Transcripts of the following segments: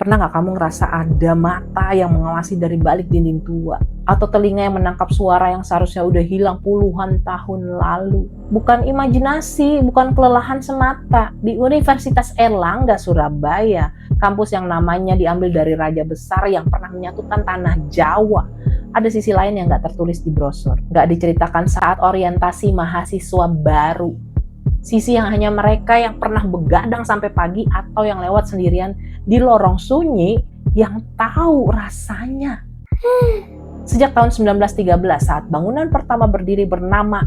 Pernah nggak kamu ngerasa ada mata yang mengawasi dari balik dinding tua? Atau telinga yang menangkap suara yang seharusnya udah hilang puluhan tahun lalu? Bukan imajinasi, bukan kelelahan semata. Di Universitas Airlangga, Surabaya, kampus yang namanya diambil dari raja besar yang pernah menyatukan tanah Jawa, ada sisi lain yang nggak tertulis di brosur. Nggak diceritakan saat orientasi mahasiswa baru. Sisi yang hanya mereka yang pernah begadang sampai pagi atau yang lewat sendirian di lorong sunyi yang tahu rasanya. Sejak tahun 1913 saat bangunan pertama berdiri bernama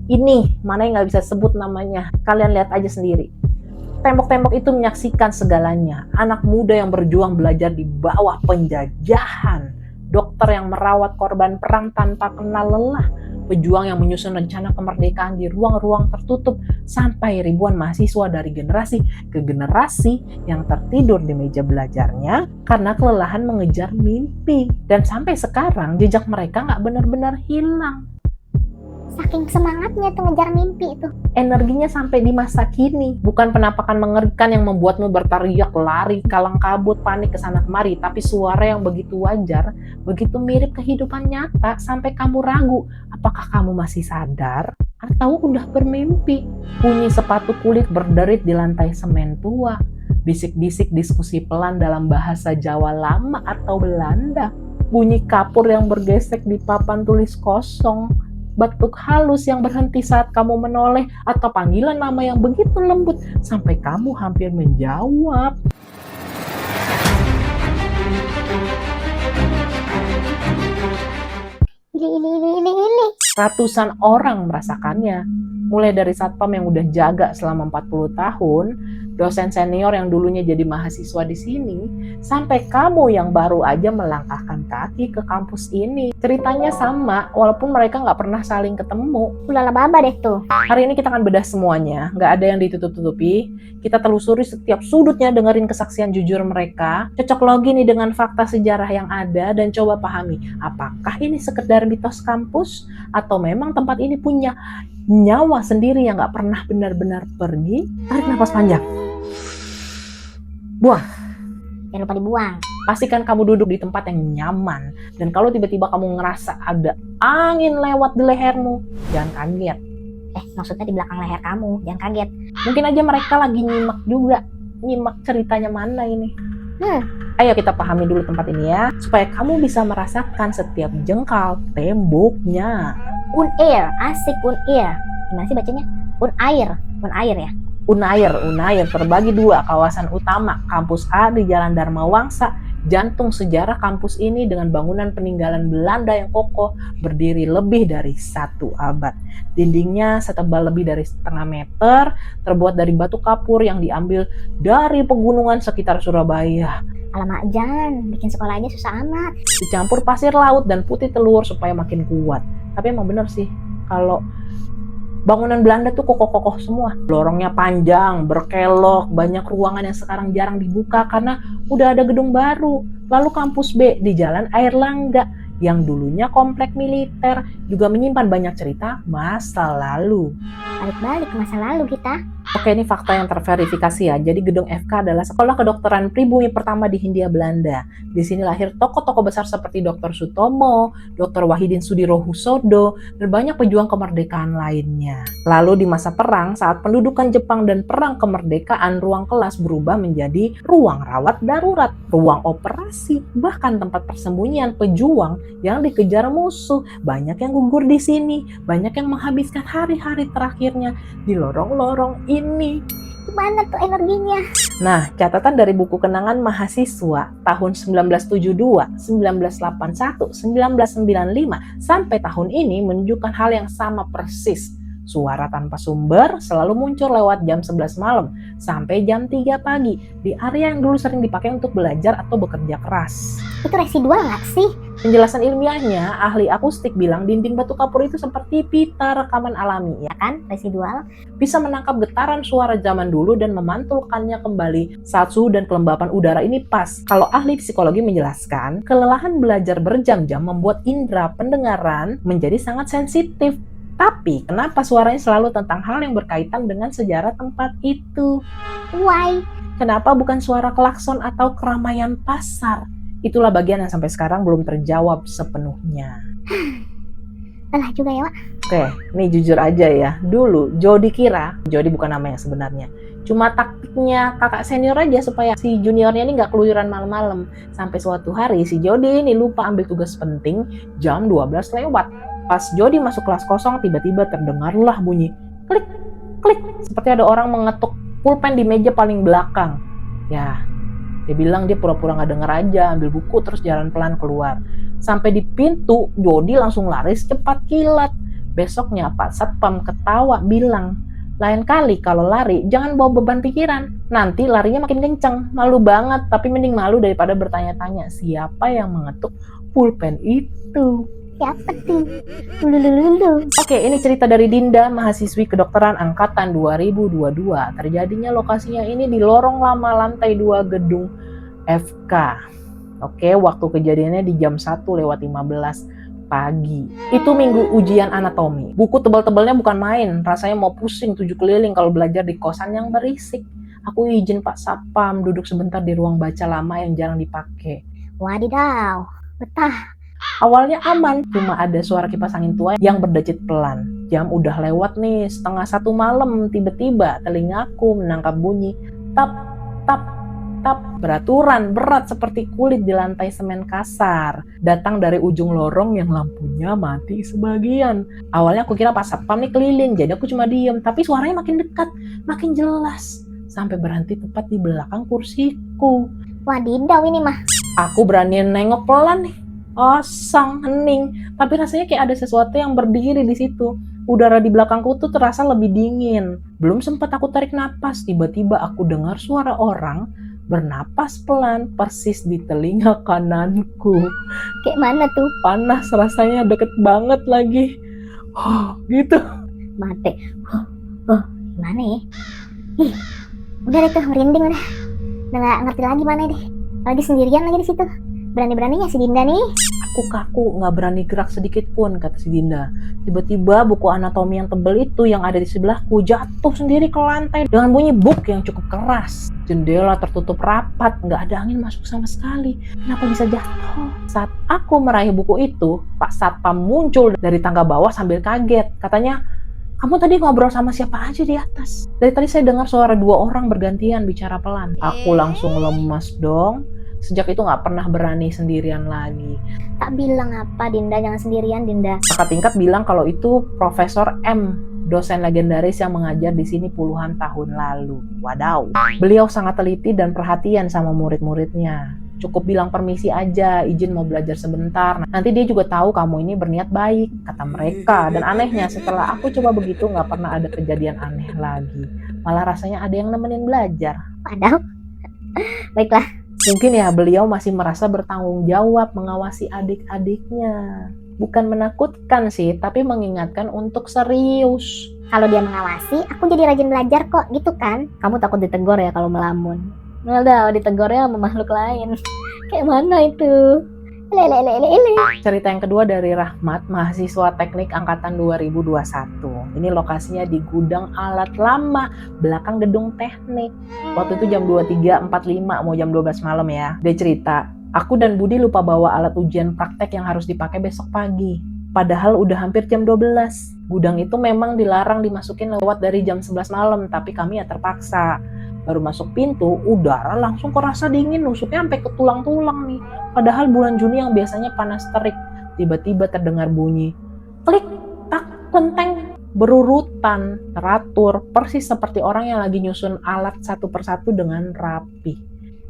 ini, mana yang nggak bisa sebut namanya, kalian lihat aja sendiri. Tembok-tembok itu menyaksikan segalanya. Anak muda yang berjuang belajar di bawah penjajahan, dokter yang merawat korban perang tanpa kenal lelah, pejuang yang menyusun rencana kemerdekaan di ruang-ruang tertutup, sampai ribuan mahasiswa dari generasi ke generasi yang tertidur di meja belajarnya karena kelelahan mengejar mimpi. Dan sampai sekarang jejak mereka nggak benar-benar hilang. Saking semangatnya tuh ngejar mimpi itu. Energinya sampai di masa kini. Bukan penampakan mengerikan yang membuatmu berteriak, lari, kalang kabut, panik kesana kemari, tapi suara yang begitu wajar, begitu mirip kehidupan nyata, sampai kamu ragu, apakah kamu masih sadar atau udah bermimpi. Bunyi sepatu kulit berderit di lantai semen tua, bisik-bisik diskusi pelan dalam bahasa Jawa lama atau Belanda, bunyi kapur yang bergesek di papan tulis kosong, batuk halus yang berhenti saat kamu menoleh, atau panggilan nama yang begitu lembut sampai kamu hampir menjawab. Ini. Ratusan orang merasakannya, mulai dari satpam yang udah jaga selama 40 tahun, dosen senior yang dulunya jadi mahasiswa di sini, sampai kamu yang baru aja melangkahkan kaki ke kampus ini. Ceritanya sama, walaupun mereka nggak pernah saling ketemu. Udah laba deh tuh. Hari ini kita akan bedah semuanya, nggak ada yang ditutup-tutupi. Kita telusuri setiap sudutnya, dengerin kesaksian jujur mereka, cocok logi nih dengan fakta sejarah yang ada, dan coba pahami, apakah ini sekedar mitos kampus, atau memang tempat ini punya nyawa sendiri yang nggak pernah benar-benar pergi. Tarik nafas panjang. Buang. Jangan lupa dibuang. Pastikan kamu duduk di tempat yang nyaman. Dan kalau tiba-tiba kamu ngerasa ada angin lewat di lehermu, jangan kaget. Maksudnya di belakang leher kamu, jangan kaget. Mungkin aja mereka lagi nyimak juga. Nyimak ceritanya mana ini. Ayo kita pahami dulu tempat ini ya, supaya kamu bisa merasakan setiap jengkal temboknya. Unair, asik Unair. Gimana sih bacanya? Unair ya. Unair terbagi dua, kawasan utama kampus A di Jalan Dharma Wangsa, jantung sejarah kampus ini dengan bangunan peninggalan Belanda yang kokoh berdiri lebih dari 1 abad. Dindingnya setebal lebih dari setengah meter, terbuat dari batu kapur yang diambil dari pegunungan sekitar Surabaya. Alamak, jangan bikin sekolahnya susah amat. Dicampur pasir laut dan putih telur supaya makin kuat. Tapi emang bener sih, kalau bangunan Belanda tuh kokoh-kokoh semua. Lorongnya panjang, berkelok, banyak ruangan yang sekarang jarang dibuka karena udah ada gedung baru. Lalu kampus B di Jalan Airlangga yang dulunya komplek militer juga menyimpan banyak cerita masa lalu. Balik-balik ke masa lalu kita. Oke, ini fakta yang terverifikasi ya. Jadi gedung FK adalah sekolah kedokteran pribumi pertama di Hindia Belanda. Di sini lahir tokoh-tokoh besar seperti Dr. Sutomo, Dr. Wahidin Sudirohusodo, dan banyak pejuang kemerdekaan lainnya. Lalu di masa perang, saat pendudukan Jepang dan perang kemerdekaan, ruang kelas berubah menjadi ruang rawat darurat, ruang operasi, bahkan tempat persembunyian pejuang yang dikejar musuh. Banyak yang gugur di sini, banyak yang menghabiskan hari-hari terakhirnya di lorong-lorong ini. Gimana tuh energinya? Nah, catatan dari buku kenangan mahasiswa tahun 1972, 1981, 1995 sampai tahun ini menunjukkan hal yang sama persis. Suara tanpa sumber selalu muncul lewat jam 11 malam sampai jam 3 pagi di area yang dulu sering dipakai untuk belajar atau bekerja keras. Itu residual nggak sih? Penjelasan ilmiahnya, ahli akustik bilang dinding batu kapur itu seperti pita rekaman alami, ya kan? Residual. Bisa menangkap getaran suara zaman dulu dan memantulkannya kembali saat suhu dan kelembapan udara ini pas. Kalau ahli psikologi menjelaskan, kelelahan belajar berjam-jam membuat indera pendengaran menjadi sangat sensitif. Tapi kenapa suaranya selalu tentang hal yang berkaitan dengan sejarah tempat itu? Why? Kenapa bukan suara klakson atau keramaian pasar? Itulah bagian yang sampai sekarang belum terjawab sepenuhnya. Lelah juga ya, Wak. Oke, nih jujur aja ya. Dulu Jody kira, Jody bukan nama yang sebenarnya, cuma taktiknya kakak senior aja supaya si juniornya ini nggak keluyuran malam-malam. Sampai suatu hari si Jody ini lupa ambil tugas penting, jam 12 lewat. Pas Jody masuk kelas kosong, tiba-tiba terdengarlah bunyi klik, klik. Seperti ada orang mengetuk pulpen di meja paling belakang. Ya, dia bilang dia pura-pura nggak denger aja, ambil buku terus jalan pelan keluar. Sampai di pintu, Jody langsung lari secepat kilat. Besoknya Pak Satpam ketawa bilang, lain kali kalau lari jangan bawa beban pikiran, nanti larinya makin kencang. Malu banget, tapi mending malu daripada bertanya-tanya siapa yang mengetuk pulpen itu. Siapa tuh? Lulu. Oke, ini cerita dari Dinda, mahasiswi kedokteran angkatan 2022. Terjadinya lokasinya ini di lorong lama lantai 2 gedung FK. Oke, waktu kejadiannya di jam 1:15 pagi. Itu minggu ujian anatomi. Buku tebal-tebalnya bukan main, rasanya mau pusing 7 keliling kalau belajar di kosan yang berisik. Aku izin Pak Satpam duduk sebentar di ruang baca lama yang jarang dipakai. Wadidaw, betah. Awalnya aman, cuma ada suara kipas angin tua yang berdecit pelan. Jam udah lewat nih, 1:30 malam, tiba-tiba telingaku menangkap bunyi tap, tap, tap. Beraturan, berat seperti kulit di lantai semen kasar. Datang dari ujung lorong yang lampunya mati sebagian. Awalnya aku kira Pak Satpam nih keliling, jadi aku cuma diem. Tapi suaranya makin dekat, makin jelas. Sampai berhenti tepat di belakang kursiku. Wadidaw ini mah. Aku berani nengok pelan nih. Kosong, hening, tapi rasanya kayak ada sesuatu yang berdiri di situ. Udara di belakangku tuh terasa lebih dingin. Belum sempat aku tarik napas, tiba-tiba aku dengar suara orang bernapas pelan persis di telinga kananku. Kayak mana tuh? Panas rasanya, deket banget lagi. Gitu. Mate. Gimana ya? Ih, udah deh tuh, merinding udah. Udah gak ngerti lagi mana deh. Lagi sendirian lagi di situ. Berani-beraninya si Dinda nih. Aku kaku, gak berani gerak sedikit pun, kata si Dinda. Tiba-tiba buku anatomi yang tebel itu yang ada di sebelahku jatuh sendiri ke lantai dengan bunyi buk yang cukup keras. Jendela tertutup rapat, gak ada angin masuk sama sekali. Kenapa bisa jatuh? Saat aku meraih buku itu, Pak Satpam muncul dari tangga bawah sambil kaget. Katanya, kamu tadi ngobrol sama siapa aja di atas? Dari tadi saya dengar suara 2 orang bergantian bicara pelan. Aku langsung lemas dong. Sejak itu gak pernah berani sendirian lagi. Tak bilang apa Dinda, jangan sendirian Dinda. Kakak tingkat bilang kalau itu Profesor M, dosen legendaris yang mengajar di sini puluhan tahun lalu. Wadaw. Beliau sangat teliti dan perhatian sama murid-muridnya. Cukup bilang permisi aja, izin mau belajar sebentar. Nanti dia juga tahu kamu ini berniat baik, kata mereka. Dan anehnya setelah aku coba begitu gak pernah ada kejadian aneh lagi. Malah rasanya ada yang nemenin belajar. Padahal, baiklah. Mungkin ya beliau masih merasa bertanggung jawab mengawasi adik-adiknya. Bukan menakutkan sih, tapi mengingatkan untuk serius. Kalau dia mengawasi, aku jadi rajin belajar kok, gitu kan? Kamu takut ditegur ya kalau melamun? Udah, ditegurnya sama makhluk lain. Kayak mana itu? Lele. Cerita yang kedua dari Rahmat, mahasiswa teknik angkatan 2021. Ini lokasinya di gudang alat lama, belakang gedung teknik. Waktu itu jam 23.45, mau jam 12 malam ya. Dia cerita, aku dan Budi lupa bawa alat ujian praktek yang harus dipakai besok pagi. Padahal udah hampir jam 12. Gudang itu memang dilarang dimasukin lewat dari jam 11 malam, tapi kami ya terpaksa. Baru masuk pintu, udara langsung kerasa dingin, nusuknya sampai ke tulang-tulang nih. Padahal bulan Juni yang biasanya panas terik, tiba-tiba terdengar bunyi klik, tak, kelenteng, berurutan, teratur, persis seperti orang yang lagi nyusun alat satu persatu dengan rapi.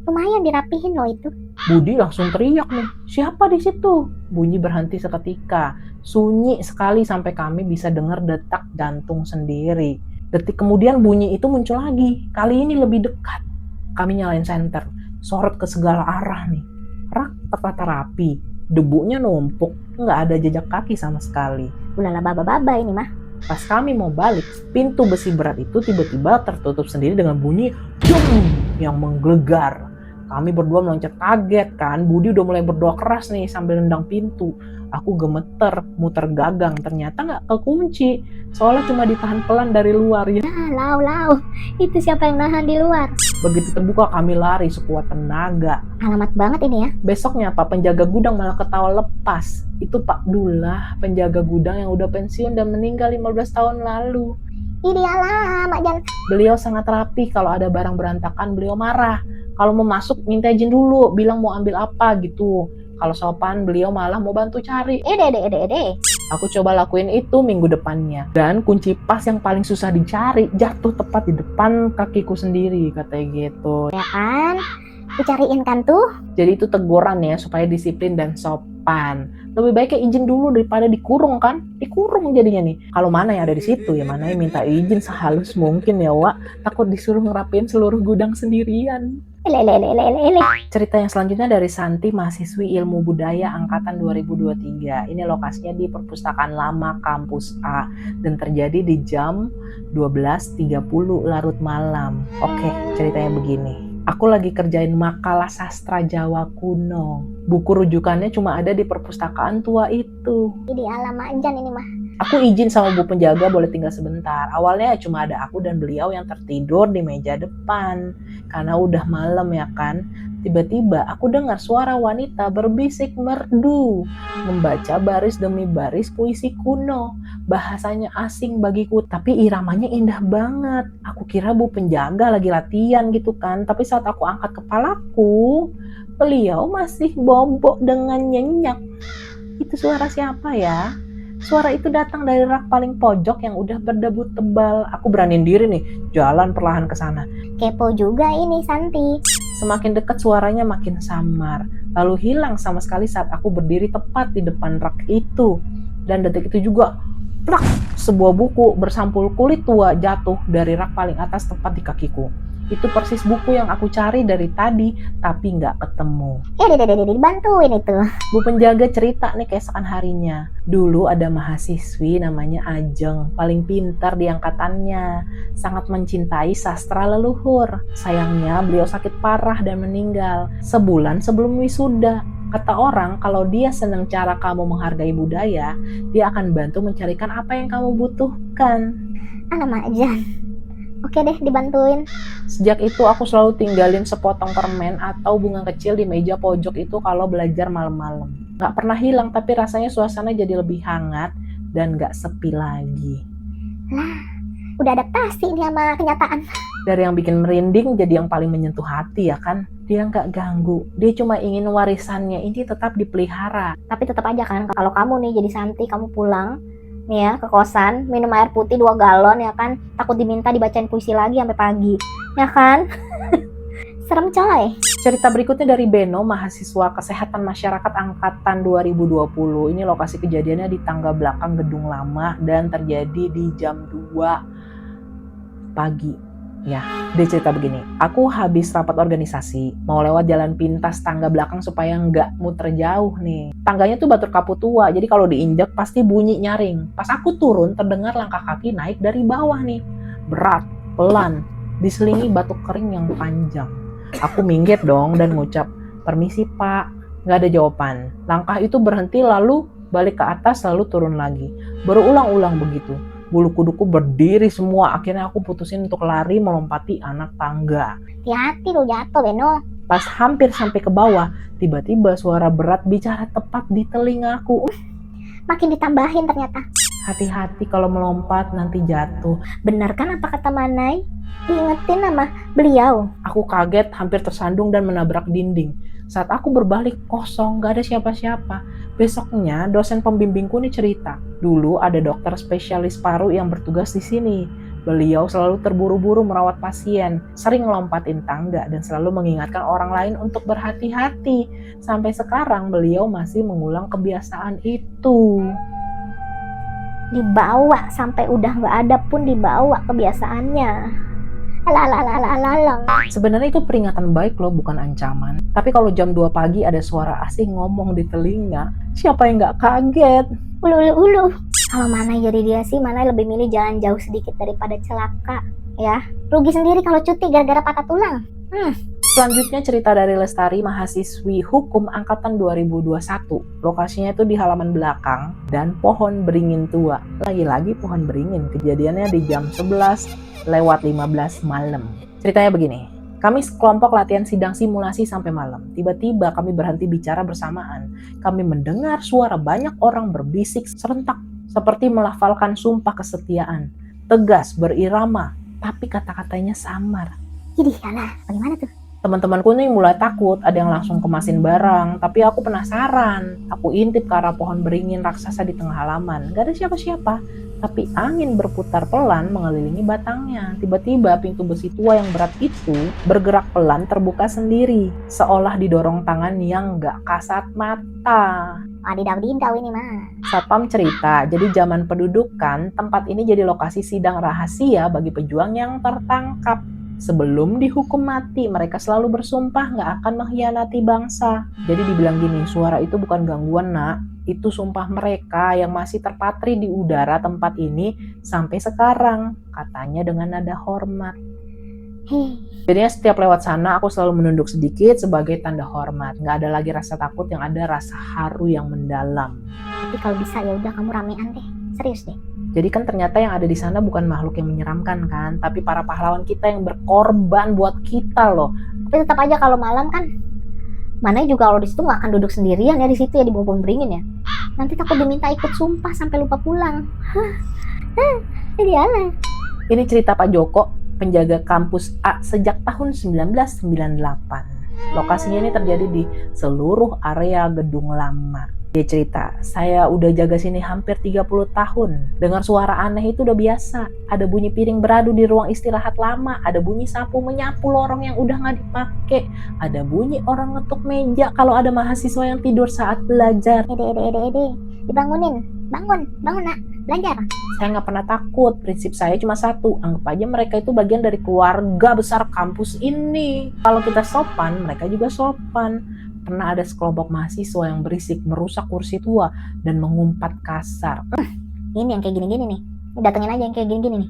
Lumayan dirapihin loh itu. Budi langsung teriak nih, siapa di situ? Bunyi berhenti seketika, sunyi sekali sampai kami bisa dengar detak jantung sendiri. Detik kemudian bunyi itu muncul lagi, kali ini lebih dekat. Kami nyalain senter, sorot ke segala arah nih. Rak tertata rapi, debunya numpuk, nggak ada jejak kaki sama sekali. Ulala baba-baba ini mah. Pas kami mau balik, pintu besi berat itu tiba-tiba tertutup sendiri dengan bunyi jum yang menggelegar. Kami berdua meloncat kaget kan. Budi udah mulai berdoa keras nih sambil nendang pintu. Aku gemeter, muter gagang, ternyata nggak kekunci. Soalnya cuma ditahan pelan dari luar ya. Lau, itu siapa yang nahan di luar? Begitu terbuka kami lari sekuat tenaga. Alamat banget ini ya. Besoknya Pak penjaga gudang malah ketawa lepas. Itu Pak Dullah, penjaga gudang yang udah pensiun dan meninggal 15 tahun lalu. Ini alamak Jan. Beliau sangat rapi, kalau ada barang berantakan beliau marah. Kalau mau masuk minta izin dulu, bilang mau ambil apa gitu. Kalau sopan beliau malah mau bantu cari. Ede. Aku coba lakuin itu minggu depannya. Dan kunci pas yang paling susah dicari jatuh tepat di depan kakiku sendiri, katanya gitu. Ya kan? Dicariin kan tuh. Jadi itu teguran ya supaya disiplin dan sopan. Lebih baiknya izin dulu daripada dikurung kan? Dikurung jadinya nih. Kalau mana yang ada di situ ya mana yang minta izin sehalus mungkin ya Wak. Takut disuruh ngerapin seluruh gudang sendirian. Lele. Cerita yang selanjutnya dari Santi, mahasiswi Ilmu Budaya angkatan 2023. Ini lokasinya di Perpustakaan Lama Kampus A dan terjadi di jam 12.30 larut malam. Oke, ceritanya begini. Aku lagi kerjain makalah sastra Jawa kuno. Buku rujukannya cuma ada di perpustakaan tua itu. Ini alamak Jan ini mah. Aku izin sama bu penjaga boleh tinggal sebentar. Awalnya cuma ada aku dan beliau yang tertidur di meja depan. Karena udah malam ya kan. Tiba-tiba aku dengar suara wanita berbisik merdu. Membaca baris demi baris puisi kuno. Bahasanya asing bagiku, tapi iramanya indah banget. Aku kira bu penjaga lagi latihan gitu kan. Tapi saat aku angkat kepalaku, beliau masih bobok dengan nyenyak. Itu suara siapa ya? Suara itu datang dari rak paling pojok yang udah berdebu tebal. Aku beraniin diri nih, jalan perlahan ke sana. Kepo juga ini Santi. Semakin dekat suaranya makin samar. Lalu hilang sama sekali saat aku berdiri tepat di depan rak itu. Dan detik itu juga, plak, sebuah buku bersampul kulit tua jatuh dari rak paling atas tepat di kakiku. Itu persis buku yang aku cari dari tadi, tapi nggak ketemu. Dibantuin itu. Bu penjaga cerita nih keesokan harinya. Dulu ada mahasiswi namanya Ajeng, paling pintar di angkatannya. Sangat mencintai sastra leluhur. Sayangnya beliau sakit parah dan meninggal sebulan sebelum wisuda. Kata orang, kalau dia senang cara kamu menghargai budaya, dia akan bantu mencarikan apa yang kamu butuhkan. Alamak Jan. Oke deh, dibantuin. Sejak itu aku selalu tinggalin sepotong permen atau bunga kecil di meja pojok itu kalau belajar malam-malam. Gak pernah hilang, tapi rasanya suasana jadi lebih hangat dan gak sepi lagi. Lah, udah adaptasi ini sama kenyataan. Dari yang bikin merinding jadi yang paling menyentuh hati ya kan. Dia gak ganggu, dia cuma ingin warisannya ini tetap dipelihara. Tapi tetap aja kan, kalau kamu nih jadi Santi, kamu pulang nih ya ke kosan, minum air putih 2 galon ya kan, takut diminta dibacain puisi lagi sampai pagi ya kan. Serem coy. Cerita berikutnya dari Beno, mahasiswa kesehatan masyarakat angkatan 2020. Ini lokasi kejadiannya di tangga belakang gedung lama dan terjadi di jam 2 pagi. Ya, dia cerita begini. Aku habis rapat organisasi, mau lewat jalan pintas tangga belakang supaya nggak muter jauh nih. Tangganya tuh batu kapur tua, jadi kalau diinjak pasti bunyi nyaring. Pas aku turun, terdengar langkah kaki naik dari bawah nih. Berat, pelan, diselingi batu kering yang panjang. Aku minggir dong dan ngucap, "Permisi Pak." Nggak ada jawaban. Langkah itu berhenti lalu balik ke atas lalu turun lagi. Berulang-ulang begitu. Bulu kuduku berdiri semua. Akhirnya aku putusin untuk lari melompati anak tangga. Hati-hati lu jatuh Beno. Pas hampir sampai ke bawah, tiba-tiba suara berat bicara tepat di telingaku. Makin ditambahin ternyata. Hati-hati kalau melompat nanti jatuh. Benar kan apa kata Manai? Diingetin sama beliau. Aku kaget, hampir tersandung dan menabrak dinding. Saat aku berbalik, kosong, gak ada siapa-siapa. Besoknya, dosen pembimbingku nih cerita. Dulu ada dokter spesialis paru yang bertugas di sini. Beliau selalu terburu-buru merawat pasien, sering ngelompatin tangga dan selalu mengingatkan orang lain untuk berhati-hati. Sampai sekarang, beliau masih mengulang kebiasaan itu. Dibawa sampai udah gak ada pun dibawa kebiasaannya. Alah. Sebenarnya itu peringatan baik loh, bukan ancaman. Tapi kalau jam 2 pagi ada suara asing ngomong di telinga, siapa yang gak kaget? Ulu. Kalau Manai jadi dia sih, Manai lebih milih jalan jauh sedikit daripada celaka. Ya, rugi sendiri kalau cuti gara-gara patah tulang. Selanjutnya cerita dari Lestari, mahasiswi hukum angkatan 2021. Lokasinya itu di halaman belakang dan pohon beringin tua. Lagi-lagi pohon beringin, kejadiannya di jam 11:15 malam. Ceritanya begini, kami sekelompok latihan sidang simulasi sampai malam. Tiba-tiba kami berhenti bicara bersamaan. Kami mendengar suara banyak orang berbisik serentak, seperti melafalkan sumpah kesetiaan. Tegas, berirama, tapi kata-katanya samar. Idih, alah, bagaimana tuh? Teman-temanku nih mulai takut, ada yang langsung kemasin barang, tapi aku penasaran. Aku intip ke arah pohon beringin raksasa di tengah halaman. Gak ada siapa-siapa, tapi angin berputar pelan mengelilingi batangnya. Tiba-tiba pintu besi tua yang berat itu bergerak pelan terbuka sendiri, seolah didorong tangan yang gak kasat mata. Wadidaw ini mah. Satpam cerita, jadi zaman pendudukan, tempat ini jadi lokasi sidang rahasia bagi pejuang yang tertangkap. Sebelum dihukum mati, mereka selalu bersumpah nggak akan mengkhianati bangsa. Jadi dibilang gini, suara itu bukan gangguan nak, itu sumpah mereka yang masih terpatri di udara tempat ini sampai sekarang, katanya dengan nada hormat. Jadinya setiap lewat sana aku selalu menunduk sedikit sebagai tanda hormat. Nggak ada lagi rasa takut, yang ada rasa haru yang mendalam. Tapi kalau bisa ya udah kamu ramean deh, serius deh. Jadi kan ternyata yang ada di sana bukan makhluk yang menyeramkan kan, tapi para pahlawan kita yang berkorban buat kita loh. Tapi tetap aja kalau malam kan, mana juga kalau di situ nggak akan duduk sendirian ya di situ ya, di bawah pohon beringin ya. Nanti takut diminta ikut sumpah sampai lupa pulang. Jadi alah. Ini cerita Pak Joko, penjaga kampus A sejak tahun 1998. Lokasinya ini terjadi di seluruh area gedung lama. Dia cerita, saya udah jaga sini hampir 30 tahun. Dengar suara aneh itu udah biasa. Ada bunyi piring beradu di ruang istirahat lama. Ada bunyi sapu menyapu lorong yang udah gak dipakai. Ada bunyi orang ngetuk meja kalau ada mahasiswa yang tidur saat belajar. Ede. Dibangunin. Bangun nak. Belajar. Saya gak pernah takut. Prinsip saya cuma satu. Anggap aja mereka itu bagian dari keluarga besar kampus ini. Kalau kita sopan, mereka juga sopan. Pernah ada sekelompok mahasiswa yang berisik merusak kursi tua dan mengumpat kasar. Ini yang kayak gini-gini nih. Datengin aja yang kayak gini-gini nih.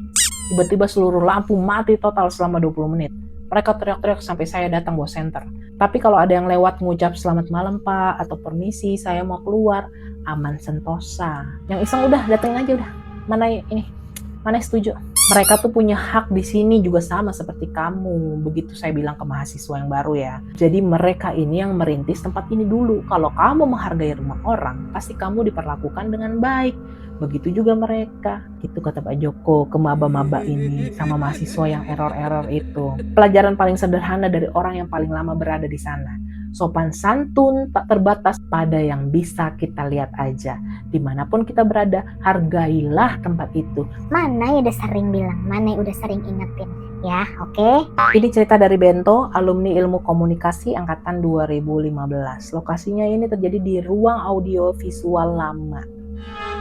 Tiba-tiba seluruh lampu mati total selama 20 menit. Mereka teriak-teriak sampai saya datang bawa senter. Tapi kalau ada yang lewat mengucap selamat malam pak atau permisi saya mau keluar, aman sentosa. Yang iseng udah datengin aja udah. Mana setuju? Mereka tuh punya hak di sini juga sama seperti kamu. Begitu saya bilang ke mahasiswa yang baru ya. Jadi mereka ini yang merintis tempat ini dulu. Kalau kamu menghargai rumah orang, pasti kamu diperlakukan dengan baik. Begitu juga mereka. Itu kata Pak Joko ke maba-maba ini sama mahasiswa yang error-error itu. Pelajaran paling sederhana dari orang yang paling lama berada di sana. Sopan santun tak terbatas pada yang bisa kita lihat aja. Dimanapun kita berada, hargailah tempat itu. Mana ya udah sering bilang, mana ya udah sering ingetin. Ya, oke. Ini cerita dari Bento, alumni ilmu komunikasi angkatan 2015. Lokasinya ini terjadi di ruang audio visual lama.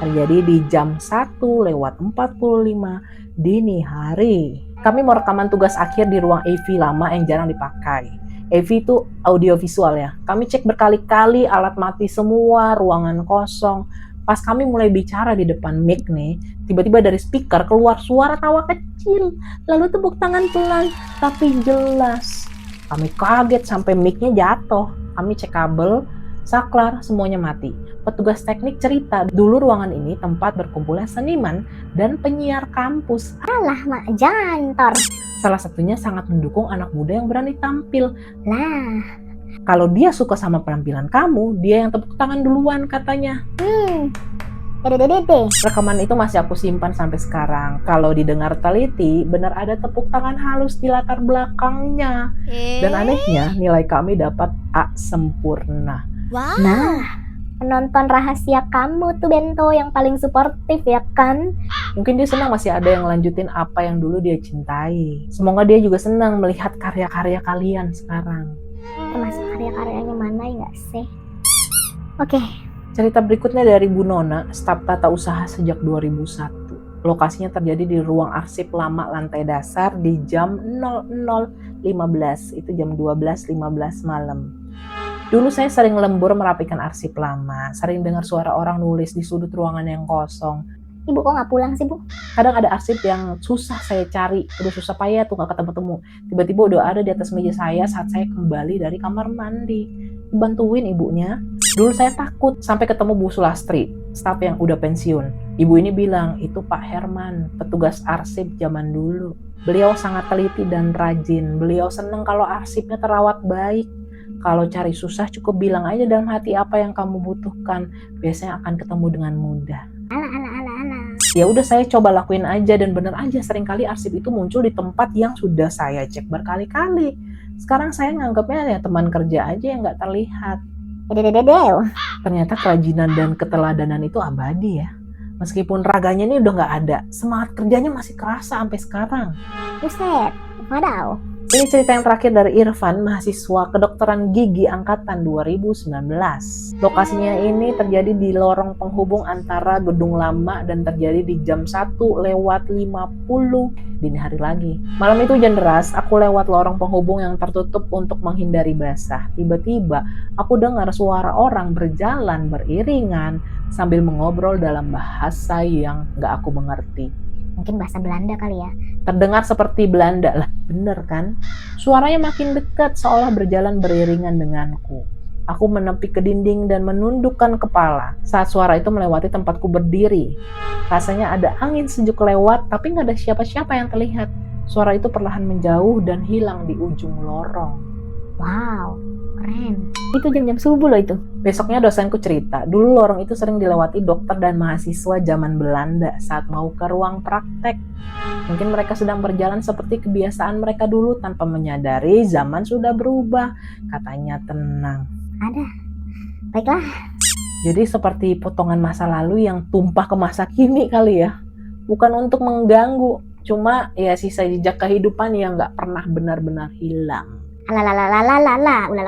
Terjadi di jam 1:45 dini hari. Kami mau rekaman tugas akhir di ruang AV lama yang jarang dipakai. AV itu audio visual ya. Kami cek berkali-kali, alat mati semua, ruangan kosong. Pas kami mulai bicara di depan mic nih, tiba-tiba dari speaker keluar suara tawa kecil. Lalu tepuk tangan pelan, tapi jelas. Kami kaget sampai mic-nya jatuh. Kami cek kabel, saklar, semuanya mati. Petugas teknik cerita, dulu ruangan ini tempat berkumpulnya seniman dan penyiar kampus. Alah mak, jantor. Salah satunya sangat mendukung anak muda yang berani tampil. Lah, kalau dia suka sama penampilan kamu, dia yang tepuk tangan duluan katanya. Dede. Rekaman itu masih aku simpan sampai sekarang. Kalau didengar teliti, benar ada tepuk tangan halus di latar belakangnya. Dan anehnya, nilai kami dapat A sempurna. Wow. Nah, penonton rahasia kamu tuh Bento yang paling suportif ya kan? Mungkin dia senang masih ada yang lanjutin apa yang dulu dia cintai. Semoga dia juga senang melihat karya-karya kalian sekarang. Termasuk karya-karyanya mana ya nggak sih? Oke. Cerita berikutnya dari Bu Nona, staf tata usaha sejak 2001. Lokasinya terjadi di ruang arsip lama lantai dasar di jam 00.15, itu jam 12.15 malam. Dulu saya sering lembur merapikan arsip lama, sering dengar suara orang nulis di sudut ruangan yang kosong. Ibu kok nggak pulang sih, Bu? Kadang ada arsip yang susah saya cari, udah susah payah tuh nggak ketemu-temu. Tiba-tiba udah ada di atas meja saya saat saya kembali dari kamar mandi. Dibantuin ibunya. Dulu saya takut sampai ketemu Bu Sulastri, staf yang udah pensiun. Ibu ini bilang, itu Pak Herman, petugas arsip zaman dulu. Beliau sangat teliti dan rajin. Beliau seneng kalau arsipnya terawat baik. Kalau cari susah cukup bilang aja dalam hati apa yang kamu butuhkan. Biasanya akan ketemu dengan mudah. Ala. Ya udah saya coba lakuin aja dan bener aja seringkali arsip itu muncul di tempat yang sudah saya cek berkali-kali. Sekarang saya nganggapnya ya teman kerja aja yang nggak terlihat. Dedededew. Ternyata kerajinan dan keteladanan itu abadi ya. Meskipun raganya ini udah nggak ada, semangat kerjanya masih kerasa sampai sekarang. Buset, wadaw. Ini cerita yang terakhir dari Irfan, mahasiswa kedokteran gigi angkatan 2019. Lokasinya ini terjadi di lorong penghubung antara gedung lama dan terjadi di jam 1:50 dini hari lagi. Malam itu hujan deras, aku lewat lorong penghubung yang tertutup untuk menghindari basah. Tiba-tiba aku dengar suara orang berjalan beriringan sambil mengobrol dalam bahasa yang gak aku mengerti. Mungkin bahasa Belanda kali ya. Terdengar seperti Belanda lah, bener kan? Suaranya makin dekat seolah berjalan beriringan denganku. Aku menepi ke dinding dan menundukkan kepala saat suara itu melewati tempatku berdiri. Rasanya ada angin sejuk lewat, tapi nggak ada siapa-siapa yang terlihat. Suara itu perlahan menjauh dan hilang di ujung lorong. Wow, keren. Itu jam-jam subuh loh itu. Besoknya dosenku cerita, dulu lorong itu sering dilewati dokter dan mahasiswa zaman Belanda saat mau ke ruang praktek. Mungkin mereka sedang berjalan seperti kebiasaan mereka dulu tanpa menyadari zaman sudah berubah. Katanya tenang. Ada. Baiklah. Jadi seperti potongan masa lalu yang tumpah ke masa kini kali ya. Bukan untuk mengganggu, cuma ya sisa jejak kehidupan yang gak pernah benar-benar hilang. Ulala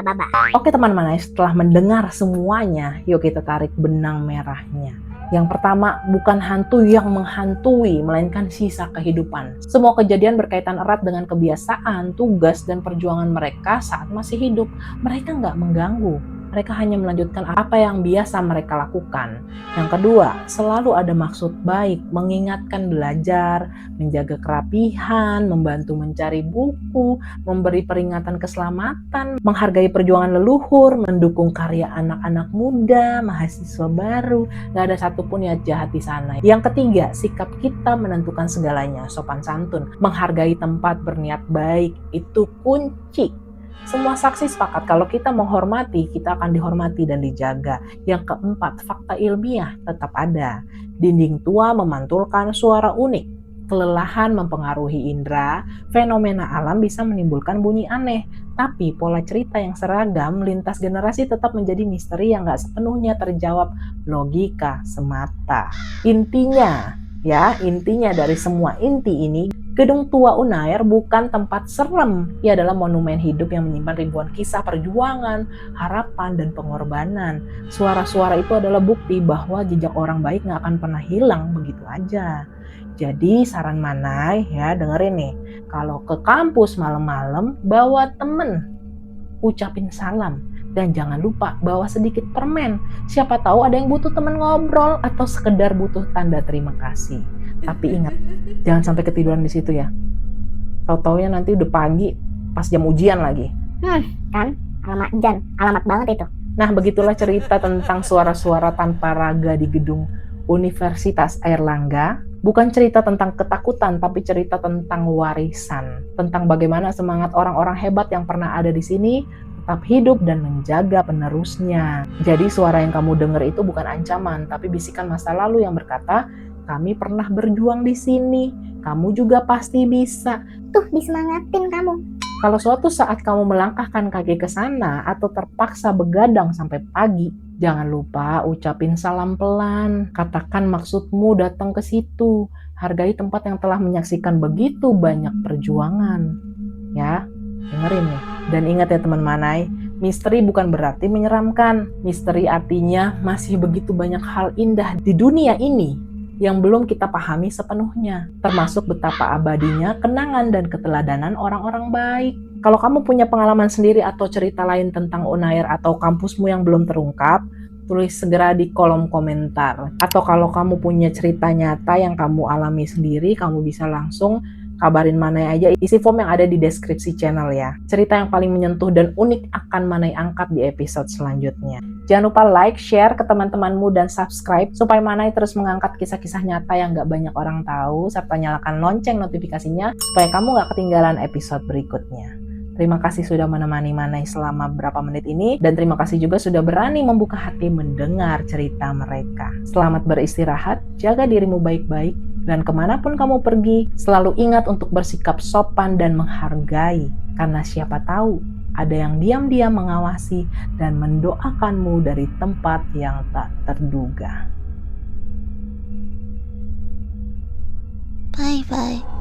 baba. Oke teman-teman, setelah mendengar semuanya, yuk kita tarik benang merahnya. Yang pertama, bukan hantu yang menghantui, melainkan sisa kehidupan. Semua kejadian berkaitan erat dengan kebiasaan, tugas, dan perjuangan mereka saat masih hidup. Mereka nggak mengganggu. Mereka hanya melanjutkan apa yang biasa mereka lakukan. Yang kedua, selalu ada maksud baik, mengingatkan belajar, menjaga kerapihan, membantu mencari buku, memberi peringatan keselamatan, menghargai perjuangan leluhur, mendukung karya anak-anak muda, mahasiswa baru. Gak ada satupun niat jahat di sana. Yang ketiga, sikap kita menentukan segalanya, sopan santun, menghargai tempat, berniat baik, itu kunci. Semua saksi sepakat kalau kita menghormati, kita akan dihormati dan dijaga. Yang keempat, fakta ilmiah tetap ada. Dinding tua memantulkan suara unik. Kelelahan mempengaruhi indera, fenomena alam bisa menimbulkan bunyi aneh. Tapi pola cerita yang seragam lintas generasi tetap menjadi misteri yang gak sepenuhnya terjawab logika semata. Intinya dari semua inti ini, Gedung Tua Unair bukan tempat serem. Ia adalah monumen hidup yang menyimpan ribuan kisah perjuangan, harapan, dan pengorbanan. Suara-suara itu adalah bukti bahwa jejak orang baik gak akan pernah hilang begitu aja. Jadi saran Manai ya, dengerin nih. Kalau ke kampus malam-malam, bawa temen. Ucapin salam. Dan jangan lupa bawa sedikit permen. Siapa tahu ada yang butuh teman ngobrol atau sekedar butuh tanda terima kasih. Tapi ingat, jangan sampai ketiduran di situ ya. Tahu-taunya nanti udah pagi pas jam ujian lagi. Kan? Alamat banget itu. Nah, begitulah cerita tentang suara-suara tanpa raga di gedung Universitas Airlangga. Bukan cerita tentang ketakutan, tapi cerita tentang warisan. Tentang bagaimana semangat orang-orang hebat yang pernah ada di sini tetap hidup dan menjaga penerusnya. Jadi suara yang kamu dengar itu bukan ancaman, tapi bisikan masa lalu yang berkata, kami pernah berjuang di sini, kamu juga pasti bisa. Tuh, disemangatin kamu. Kalau suatu saat kamu melangkahkan kaki ke sana atau terpaksa begadang sampai pagi, jangan lupa ucapin salam pelan, katakan maksudmu datang ke situ, hargai tempat yang telah menyaksikan begitu banyak perjuangan. Ya, dengerin nih. Dan ingat ya teman Manai, misteri bukan berarti menyeramkan. Misteri artinya masih begitu banyak hal indah di dunia ini yang belum kita pahami sepenuhnya, termasuk betapa abadinya kenangan dan keteladanan orang-orang baik. Kalau kamu punya pengalaman sendiri atau cerita lain tentang Unair atau kampusmu yang belum terungkap, Tulis segera di kolom komentar. Atau kalau kamu punya cerita nyata yang kamu alami sendiri, kamu bisa langsung kabarin Manai aja, isi form yang ada di deskripsi channel ya. Cerita yang paling menyentuh dan unik akan Manai angkat di episode selanjutnya. Jangan lupa like, share ke teman-temanmu, dan subscribe supaya Manai terus mengangkat kisah-kisah nyata yang gak banyak orang tahu, serta nyalakan lonceng notifikasinya supaya kamu gak ketinggalan episode berikutnya. Terima kasih sudah menemani Manai selama beberapa menit ini, dan terima kasih juga sudah berani membuka hati mendengar cerita mereka. Selamat beristirahat, jaga dirimu baik-baik, dan kemanapun kamu pergi, selalu ingat untuk bersikap sopan dan menghargai, karena siapa tahu ada yang diam-diam mengawasi dan mendoakanmu dari tempat yang tak terduga. Bye-bye.